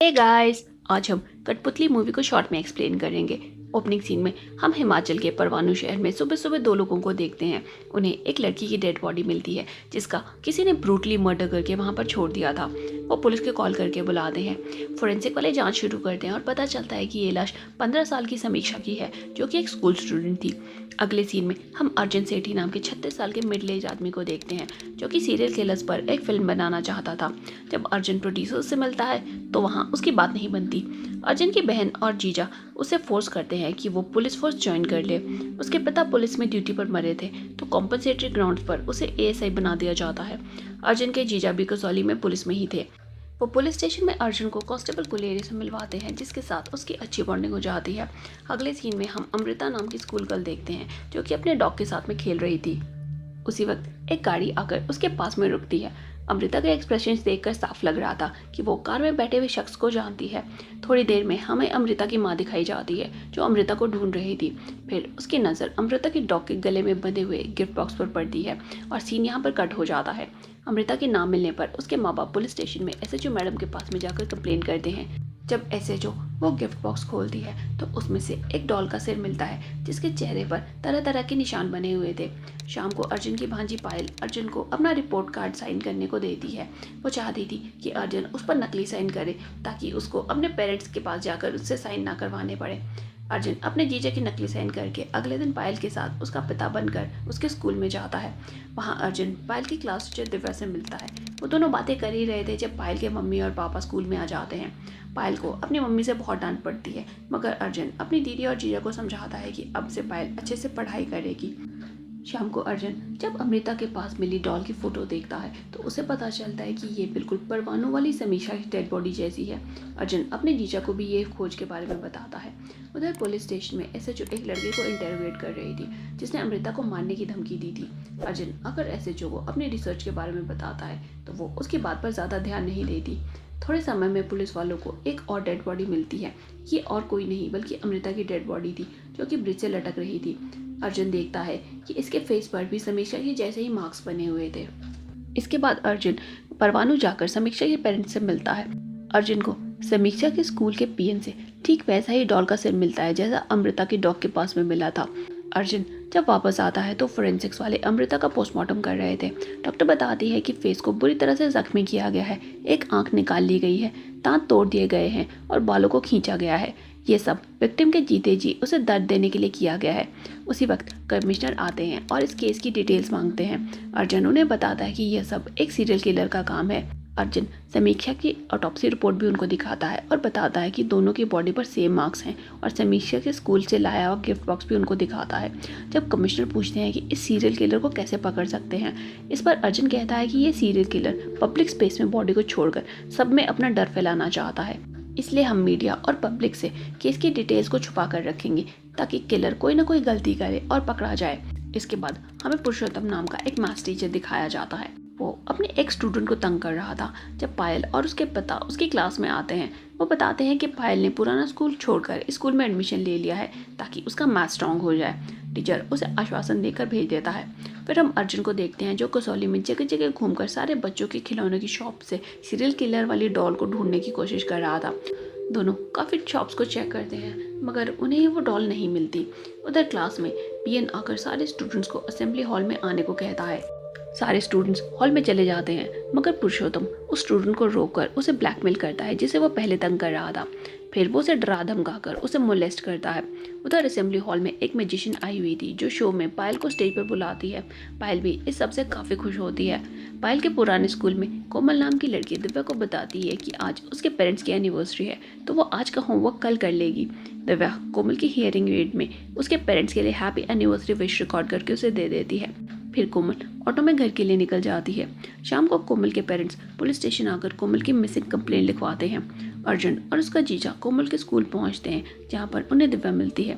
Hey guys, आज हम कठपुतली मूवी को शॉर्ट में एक्सप्लेन करेंगे। ओपनिंग सीन में हम हिमाचल के परवाणु शहर में सुबह सुबह दो लोगों को देखते हैं। उन्हें एक लड़की की डेड बॉडी मिलती है जिसका किसी ने ब्रूटली मर्डर करके वहां पर छोड़ दिया था। वो पुलिस के कॉल करके बुलाते हैं। फोरेंसिक वाले जांच शुरू करते हैं और पता चलता है कि ये लाश 15 साल की समीक्षा की है जो कि एक स्कूल स्टूडेंट थी। अगले सीन में हम अर्जुन सेठी नाम के 36 साल के मिडिल एज आदमी को देखते हैं जो कि सीरियल किलर्स पर एक फिल्म बनाना चाहता था। जब अर्जुन प्रोड्यूसर से मिलता है तो वहाँ उसकी बात नहीं बनती। अर्जुन की बहन और जीजा उसे फोर्स करते हैं कि वो पुलिस फोर्स ज्वाइन कर ले। उसके पिता पुलिस में ड्यूटी पर मरे थे तो कॉम्पनसेटरी ग्राउंड्स पर उसे एएसआई बना दिया जाता है। अर्जुन के जीजा भी कसौली में पुलिस में ही थे। वो पुलिस स्टेशन में अर्जुन को कांस्टेबल कुलेरी से मिलवाते हैं जिसके साथ उसकी अच्छी बॉन्डिंग हो जाती है। अगले सीन में हम अमृता नाम की स्कूल गर्ल देखते हैं जो कि अपने डॉग के साथ में खेल रही थी। उसी वक्त एक गाड़ी आकर उसके पास में रुकती है। अमृता के एक्सप्रेशंस देखकर साफ लग रहा था कि वो कार में बैठे हुए शख्स को जानती है। थोड़ी देर में हमें अमृता की माँ दिखाई जाती है जो अमृता को ढूंढ रही थी। फिर उसकी नज़र अमृता के डॉग के गले में बंधे हुए गिफ्ट बॉक्स पर पड़ती है और सीन यहाँ पर कट हो जाता है। अमृता के नाम मिलने पर उसके माँ बाप पुलिस स्टेशन में एसएचओ मैडम के पास में जाकर कंप्लेन करते हैं। जब एसएचओ वो गिफ्ट बॉक्स खोलती है तो उसमें से एक डॉल का सिर मिलता है जिसके चेहरे पर तरह तरह के निशान बने हुए थे। शाम को अर्जुन की भांजी पायल अर्जुन को अपना रिपोर्ट कार्ड साइन करने को देती है। वो चाहती थी कि अर्जुन उस पर नकली साइन करे ताकि उसको अपने पेरेंट्स के पास जाकर उससे साइन ना करवाने पड़े। अर्जुन अपने जीजा की नकली साइन करके अगले दिन पायल के साथ उसका पिता बनकर उसके स्कूल में जाता है। वहाँ अर्जुन पायल की क्लास टीचर दिव्या से मिलता है। वो दोनों बातें कर ही रहे थे जब पायल के मम्मी और पापा स्कूल में आ जाते हैं। पायल को अपनी मम्मी से बहुत डांट पड़ती है मगर अर्जुन अपनी दीदी और जीजा को समझाता है कि अब से पायल अच्छे से पढ़ाई करेगी। शाम को अर्जुन जब अमृता के पास मिली डॉल की फोटो देखता है तो उसे पता चलता है कि ये बिल्कुल परवाणु वाली समीक्षा की डेड बॉडी जैसी है। अर्जुन अपने जीजा को भी ये खोज के बारे में बताता है। उधर पुलिस स्टेशन में एसएचओ एक लड़के को इंटरोगेट कर रही थी जिसने अमृता को मारने की धमकी दी थी। अर्जुन अगर एसएचओ को अपनी रिसर्च के बारे में बताता है तो वो उसकी बात पर ज़्यादा ध्यान नहीं देती। थोड़े समय में पुलिस वालों को एक और डेड बॉडी मिलती है। ये और कोई नहीं बल्कि अमृता की डेड बॉडी थी जो कि ब्रिज से लटक रही थी। अर्जुन देखता है कि इसके फेस पर भी समीक्षा के जैसे ही मार्क्स बने हुए थे। इसके बाद अर्जुन परवाणु जाकर समीक्षा के पेरेंट्स से मिलता है। अर्जुन को समीक्षा के स्कूल के पीएन से ठीक वैसा ही डॉल का सिर मिलता है जैसा अमृता के डॉग के पास में मिला था। अर्जुन जब वापस आता है तो फोरेंसिक्स वाले अमृता का पोस्टमार्टम कर रहे थे। डॉक्टर बताती है कि फेस को बुरी तरह से जख्मी किया गया है, एक आंख निकाल ली गई है, दांत तोड़ दिए गए हैं और बालों को खींचा गया है। ये सब विक्टिम के जीते जी उसे दर्द देने के लिए किया गया है। उसी वक्त कमिश्नर आते हैं और इस केस की डिटेल्स मांगते हैं। अर्जुन उन्हें बताता है कि यह सब एक सीरियल किलर का काम है। अर्जुन समीक्षा की ऑटोप्सी रिपोर्ट भी उनको दिखाता है और बताता है कि दोनों की बॉडी पर सेम मार्क्स हैं और समीक्षा के स्कूल से लाया हुआ गिफ्ट बॉक्स भी उनको दिखाता है। जब कमिश्नर पूछते हैं कि इस सीरियल किलर को कैसे पकड़ सकते हैं, इस पर अर्जुन कहता है कि ये सीरियल किलर पब्लिक स्पेस में बॉडी को छोड़कर सब में अपना डर फैलाना चाहता है, इसलिए हम मीडिया और पब्लिक से केस की डिटेल्स को छुपा कर रखेंगे ताकि किलर कोई ना कोई गलती करे और पकड़ा जाए। इसके बाद हमें पुरुषोत्तम नाम का एक मैथ्स टीचर दिखाया जाता है। वो अपने एक स्टूडेंट को तंग कर रहा था। जब पायल और उसके पिता उसकी क्लास में आते हैं वो बताते हैं कि पायल ने पुराना स्कूल छोड़कर स्कूल में एडमिशन ले लिया है ताकि उसका मैथ स्ट्रॉन्ग हो जाए। टीचर उसे आश्वासन देकर भेज देता है। फिर हम अर्जुन को देखते हैं जो कसौली में जगह जगह घूमकर सारे बच्चों के खिलौने की शॉप से सीरियल किलर वाली डॉल को ढूंढने की कोशिश कर रहा था। दोनों काफ़ी शॉप्स को चेक करते हैं मगर उन्हें वो डॉल नहीं मिलती। उधर क्लास में पीएन आकर सारे स्टूडेंट्स को असेंबली हॉल में आने को कहता है। सारे स्टूडेंट्स हॉल में चले जाते हैं मगर पुरुषोत्तम उस स्टूडेंट को रोककर उसे ब्लैकमेल करता है जिसे वो पहले तंग कर रहा था। फिर वो उसे डरा धमकाकर उसे मोलेस्ट करता है। उधर असेंबली हॉल में एक मैजिशियन आई हुई थी जो शो में पायल को स्टेज पर बुलाती है। पायल भी इस सबसे काफ़ी खुश होती है। पायल के पुराने स्कूल में कोमल नाम की लड़की दिव्या को बताती है कि आज उसके पेरेंट्स की एनिवर्सरी है तो वो आज का होमवर्क कल कर लेगी। दिव्या कोमल की हियरिंग एड में उसके पेरेंट्स के लिए हैप्पी एनिवर्सरी विश रिकॉर्ड करके उसे दे देती है। फिर कोमल ऑटो में घर के लिए निकल जाती है। शाम को कोमल के पेरेंट्स पुलिस स्टेशन आकर कोमल की मिसिंग कंप्लेंट लिखवाते हैं। अर्जुन और उसका जीजा कोमल के स्कूल पहुंचते हैं जहां पर उन्हें दिव्या मिलती है।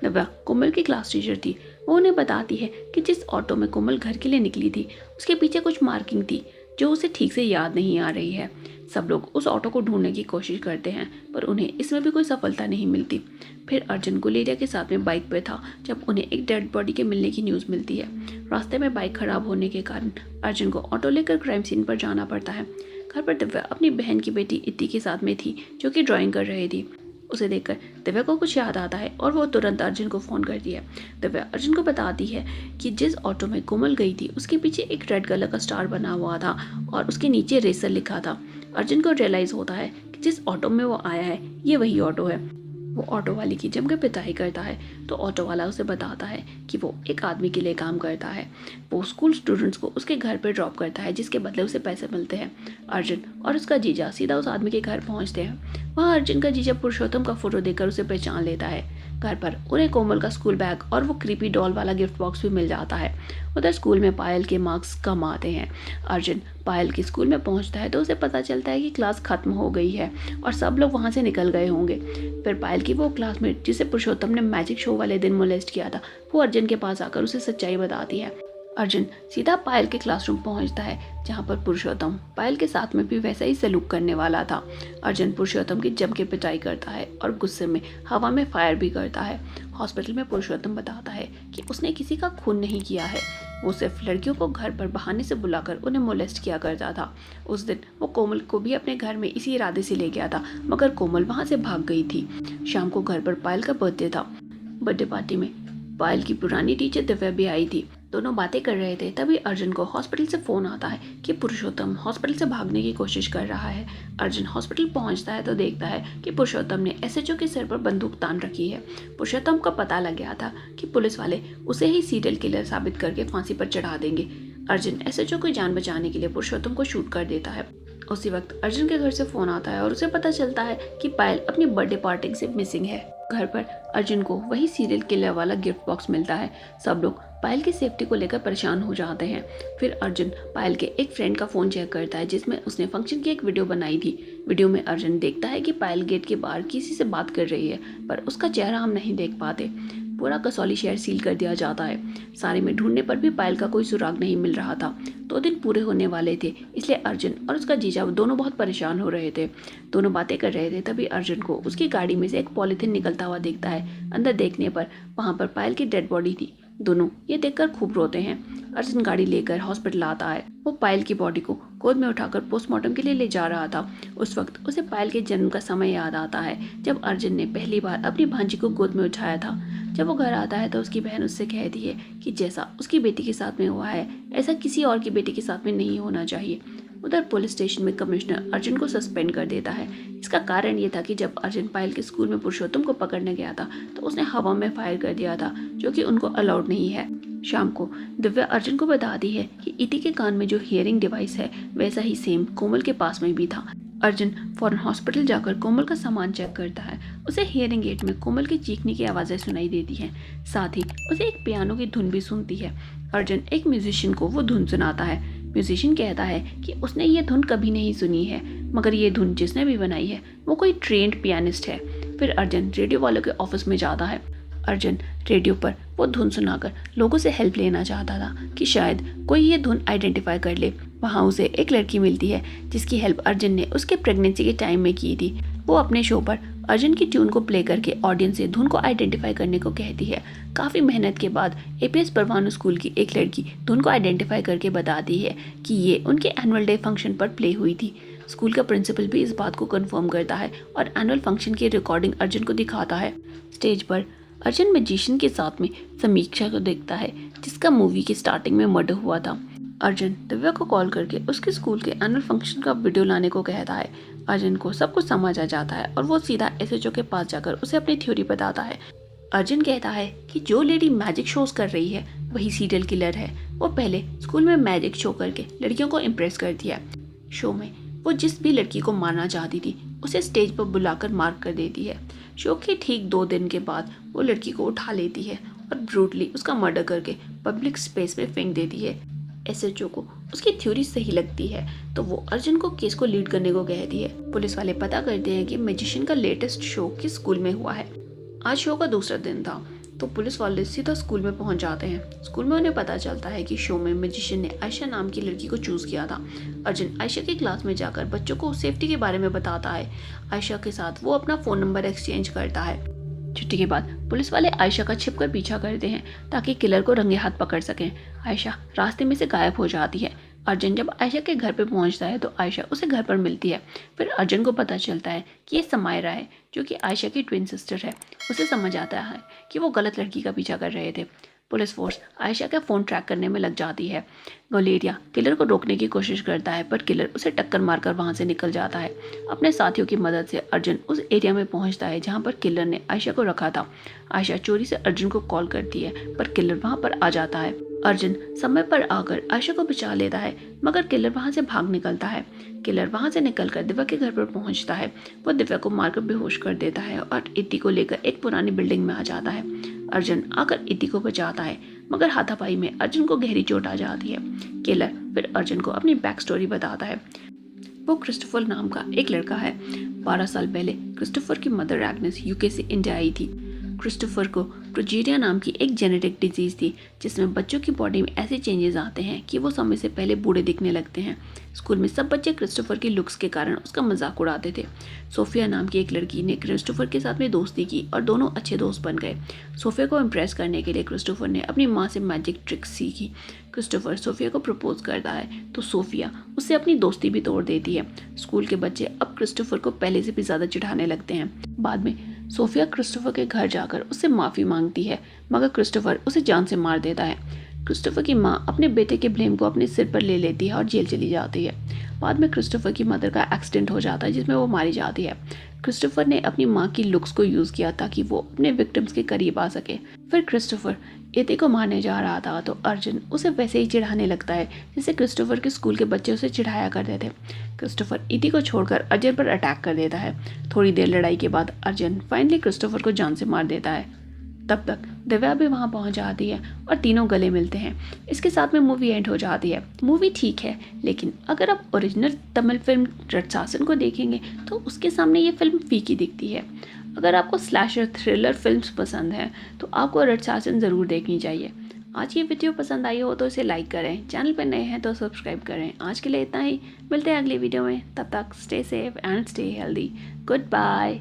दिव्या कोमल की क्लास टीचर थी। वो उन्हें बताती है कि जिस ऑटो में कोमल घर के लिए निकली थी उसके पीछे कुछ मार्किंग थी जो उसे ठीक से याद नहीं आ रही है। सब लोग उस ऑटो को ढूंढने की कोशिश करते हैं पर उन्हें इसमें भी कोई सफलता नहीं मिलती। फिर अर्जुन गुलेरिया के साथ में बाइक पर था जब उन्हें एक डेड बॉडी के मिलने की न्यूज़ मिलती है। रास्ते में बाइक खराब होने के कारण अर्जुन को ऑटो लेकर क्राइम सीन पर जाना पड़ता है। घर पर दिव्या अपनी बहन की बेटी इति के साथ में थी जो कि ड्राइंग कर रही थी। उसे देखकर दिव्या को कुछ याद आता है और वो तुरंत अर्जुन को फ़ोन करती है। दिव्या अर्जुन को बताती है कि जिस ऑटो में कोमल गई थी उसके पीछे एक रेड कलर का स्टार बना हुआ था और उसके नीचे रेसर लिखा था। अर्जुन को रियलाइज़ होता है कि जिस ऑटो में वो आया है ये वही ऑटो है। वो ऑटो वाले की जम के पिटाई करता है तो ऑटो वाला उसे बताता है कि वो एक आदमी के लिए काम करता है। वो स्कूल स्टूडेंट्स को उसके घर पर ड्रॉप करता है जिसके बदले उसे पैसे मिलते हैं। अर्जुन और उसका जीजा सीधा उस आदमी के घर पहुंचते हैं। वहाँ अर्जुन का जीजा पुरुषोत्तम का फोटो देखकर उसे पहचान लेता है। घर पर उन्हें कोमल का स्कूल बैग और वो क्रीपी डॉल वाला गिफ्ट बॉक्स भी मिल जाता है। उधर स्कूल में पायल के मार्क्स कम आते हैं। अर्जुन पायल के स्कूल में पहुंचता है तो उसे पता चलता है कि क्लास खत्म हो गई है और सब लोग वहां से निकल गए होंगे। फिर पायल की वो क्लासमेट जिसे पुरुषोत्तम ने मैजिक शो वाले दिन मोलेस्ट किया था वो अर्जुन के पास आकर उसे सच्चाई बताती है। अर्जुन सीधा पायल के क्लासरूम पहुंचता है जहां पर पुरुषोत्तम पायल के साथ में भी वैसा ही सलूक करने वाला था। अर्जुन पुरुषोत्तम की जम के पिटाई करता है और गुस्से में हवा में फायर भी करता है। हॉस्पिटल में पुरुषोत्तम बताता है कि उसने किसी का खून नहीं किया है, वो सिर्फ लड़कियों को घर पर बहाने से बुलाकर उन्हें मोलेस्ट किया करता था। उस दिन वो कोमल को भी अपने घर में इसी इरादे से ले गया था मगर कोमल वहाँ से भाग गई थी। शाम को घर पर पायल का बर्थडे था। बर्थडे पार्टी में पायल की पुरानी टीचर दिव्या भी आई थी। दोनों बातें कर रहे थे तभी अर्जुन को हॉस्पिटल से फ़ोन आता है कि पुरुषोत्तम हॉस्पिटल से भागने की कोशिश कर रहा है। अर्जुन हॉस्पिटल पहुंचता है तो देखता है कि पुरुषोत्तम ने एसएचओ के सिर पर बंदूक तान रखी है। पुरुषोत्तम को पता लग गया था कि पुलिस वाले उसे ही सीरियल किलर साबित करके फांसी पर चढ़ा देंगे। अर्जुन एसएचओ की जान बचाने के लिए पुरुषोत्तम को शूट कर देता है। उसी वक्त अर्जुन के घर से फ़ोन आता है और उसे पता चलता है कि पायल अपनी बर्थडे पार्टी से मिसिंग है। घर पर अर्जुन को वही सीरियल किलर वाला गिफ्ट बॉक्स मिलता है। सब लोग पायल की सेफ्टी को लेकर परेशान हो जाते हैं। फिर अर्जुन पायल के एक फ्रेंड का फ़ोन चेक करता है जिसमें उसने फंक्शन की एक वीडियो बनाई थी। वीडियो में अर्जुन देखता है कि पायल गेट के बाहर किसी से बात कर रही है पर उसका चेहरा हम नहीं देख पाते। पूरा कसौली शहर सील कर दिया जाता है। सारे में ढूंढने पर भी पायल का कोई सुराग नहीं मिल रहा था। 2 दिन पूरे होने वाले थे इसलिए अर्जुन और उसका जीजा दोनों बहुत परेशान हो रहे थे। दोनों बातें कर रहे थे तभी अर्जुन को उसकी गाड़ी में से एक पॉलीथिन निकलता हुआ दिखता है। अंदर देखने पर वहाँ पर पायल की डेड बॉडी थी। दोनों ये देखकर खूब रोते हैं। अर्जुन गाड़ी लेकर हॉस्पिटल आता है। वो पायल की बॉडी को गोद में उठाकर पोस्टमार्टम के लिए ले जा रहा था। उस वक्त उसे पायल के जन्म का समय याद आता है जब अर्जुन ने पहली बार अपनी भांजी को गोद में उठाया था। जब वो घर आता है तो उसकी बहन उससे कहती है कि जैसा उसकी बेटी के साथ में हुआ है ऐसा किसी और की बेटी के साथ में नहीं होना चाहिए। उधर पुलिस स्टेशन में कमिश्नर अर्जुन को सस्पेंड कर देता है। इसका कारण ये था कि जब अर्जुन पायल के स्कूल में पुरुषोत्तम को पकड़ने गया था तो उसने हवा में फायर कर दिया था जो कि उनको अलाउड नहीं है। शाम को दिव्या अर्जुन को बताती है कि इति के कान में जो हियरिंग डिवाइस है वैसा ही सेम कोमल के पास में भी था। अर्जुन फौरन हॉस्पिटल जाकर कोमल का सामान चेक करता है। उसे हियरिंग एड में कोमल की चीखने की आवाज़ें सुनाई देती हैं। साथ ही उसे एक पियानो की धुन भी सुनती है। अर्जुन एक म्यूजिशियन को वो धुन सुनाता है। म्यूजिशियन कहता है कि उसने ये धुन कभी नहीं सुनी है मगर ये धुन जिसने भी बनाई है वो कोई ट्रेंड पियानिस्ट है। फिर अर्जुन रेडियो वालों के ऑफिस में जाता है। अर्जुन रेडियो पर वो धुन सुनाकर लोगों से हेल्प लेना चाहता था कि शायद कोई ये धुन आइडेंटिफाई कर ले। वहाँ उसे एक लड़की मिलती है जिसकी हेल्प अर्जुन ने उसके प्रेगनेंसी के टाइम में की थी। वो अपने शो पर अर्जुन की ट्यून को प्ले करके ऑडियंस से धुन को आइडेंटिफाई करने को कहती है। काफ़ी मेहनत के बाद एपीएस परवाणु स्कूल की एक लड़की धुन को आइडेंटिफाई करके बताती है कि ये उनके एनुअल डे फंक्शन पर प्ले हुई थी। स्कूल का प्रिंसिपल भी इस बात को कंफर्म करता है और एनुअल फंक्शन की रिकॉर्डिंग अर्जुन को दिखाता है। स्टेज पर अर्जुन मैजिशियन के साथ में समीक्षा को देखता है जिसका मूवी की स्टार्टिंग में मर्डर हुआ था। अर्जुन दिव्या को कॉल करके उसके स्कूल के एनुअल फंक्शन का वीडियो लाने को कहता है। अर्जुन को सब कुछ समझ आ जाता है और वो सीधा एसएचओ के पास जाकर उसे अपनी थ्योरी बताता है। अर्जुन कहता है कि जो लेडी मैजिक शोज कर रही है वही सीरियल किलर है। वो पहले स्कूल में मैजिक शो करके लड़कियों को इम्प्रेस करती है। शो में वो जिस भी लड़की को मारना चाहती थी उसे स्टेज पर बुलाकर मार कर देती है। शो के ठीक 2 दिन के बाद वो लड़की को उठा लेती है और ब्रूटली उसका मर्डर करके पब्लिक स्पेस में फेंक देती है। एसएचओ को उसकी थ्योरी सही लगती है तो वो अर्जुन को केस को लीड करने को कहती है। पुलिस वाले पता करते हैं कि मैजिशियन का लेटेस्ट शो किस स्कूल में हुआ है। आज शो का दूसरा दिन था तो पुलिस वाले सीधा स्कूल में पहुंच जाते हैं। स्कूल में उन्हें पता चलता है कि शो में मैजिशियन ने आयशा नाम की लड़की को चूज किया था। अर्जुन आयशा की क्लास में जाकर बच्चों को सेफ्टी के बारे में बताता है। आयशा के साथ वो अपना फ़ोन नंबर एक्सचेंज करता है। छुट्टी के बाद पुलिस वाले आयशा का छिपकर पीछा करते हैं ताकि किलर को रंगे हाथ पकड़ सकें। आयशा रास्ते में से गायब हो जाती है। अर्जुन जब आयशा के घर पर पहुंचता है तो आयशा उसे घर पर मिलती है। फिर अर्जुन को पता चलता है कि ये समायरा है जो कि आयशा की ट्विन सिस्टर है। उसे समझ आता है कि वो गलत लड़की का पीछा कर रहे थे। पुलिस फोर्स आयशा का फ़ोन ट्रैक करने में लग जाती है। गलेरिया किलर को रोकने की कोशिश करता है पर किलर उसे टक्कर मारकर वहां से निकल जाता है। अपने साथियों की मदद से अर्जुन उस एरिया में पहुंचता है जहां पर किलर ने आयशा को रखा था। आयशा चोरी से अर्जुन को कॉल करती है पर किलर वहां पर आ जाता है। अर्जुन समय पर आकर आयशा को बचा लेता है मगर किलर वहां से भाग निकलता है। किलर वहां से निकलकर दिव्या के घर पर पहुंचता है। वो दिव्या को मारकर बेहोश कर देता है और इति को लेकर एक पुरानी बिल्डिंग में आ जाता है। अर्जुन आकर इति को बचाता है मगर हाथापाई में अर्जुन को गहरी चोट आ जाती है। किलर फिर अर्जुन को अपनी बैक स्टोरी बताता है। वो क्रिस्टोफर नाम का एक लड़का है। 12 साल पहले क्रिस्टोफर की मदर एग्नेस यूके से इंडिया आई थी। क्रिस्टोफर को प्रोजेरिया नाम की एक जेनेटिक डिजीज़ थी जिसमें बच्चों की बॉडी में ऐसे चेंजेस आते हैं कि वो समय से पहले बूढ़े दिखने लगते हैं। स्कूल में सब बच्चे क्रिस्टोफर की लुक्स के कारण उसका मजाक उड़ाते थे। सोफिया नाम की एक लड़की ने क्रिस्टोफर के साथ में दोस्ती की और दोनों अच्छे दोस्त बन गए। सोफिया को इम्प्रेस करने के लिए क्रिस्टोफर ने अपनी माँ से मैजिक ट्रिक्स सीखी। क्रिस्टोफर सोफिया को प्रपोज करता है तो सोफिया उससे अपनी दोस्ती भी तोड़ देती है। स्कूल के बच्चे अब क्रिस्टोफर को पहले से भी ज़्यादा चिढ़ाने लगते हैं। बाद में सोफिया क्रिस्टोफर के घर जाकर उससे माफ़ी मांगती है मगर क्रिस्टोफर उसे जान से मार देता है। क्रिस्टोफर की माँ अपने बेटे के ब्लेम को अपने सिर पर ले लेती है और जेल चली जाती है। बाद में क्रिस्टोफर की मदर का एक्सीडेंट हो जाता है जिसमें वो मारी जाती है। क्रिस्टोफर ने अपनी माँ की लुक्स को यूज़ किया ताकि वो अपने विक्टिम्स के करीब आ सके। फिर क्रिस्टोफर इति को मारने जा रहा था तो अर्जुन उसे वैसे ही चिढ़ाने लगता है जैसे क्रिस्टोफर के स्कूल के बच्चे उसे चिढ़ाया करते थे। क्रिस्टोफर इति को छोड़कर अर्जुन पर अटैक कर देता है। थोड़ी देर लड़ाई के बाद अर्जुन फाइनली क्रिस्टोफर को जान से मार देता है। तब तक दिव्या भी वहां पहुंच जाती है और तीनों गले मिलते हैं। इसके साथ में मूवी एंड हो जाती है। मूवी ठीक है लेकिन अगर आप ओरिजिनल तमिल फिल्म रटसासन को देखेंगे तो उसके सामने ये फिल्म फीकी दिखती है। अगर आपको स्लैशर थ्रिलर फिल्म्स पसंद हैं तो आपको रटसासन ज़रूर देखनी चाहिए। आज ये वीडियो पसंद आई हो तो इसे लाइक करें, चैनल पर नए हैं तो सब्सक्राइब करें। आज के लिए इतना ही, मिलते हैं अगली वीडियो में। तब तक stay safe and stay healthy. Good bye.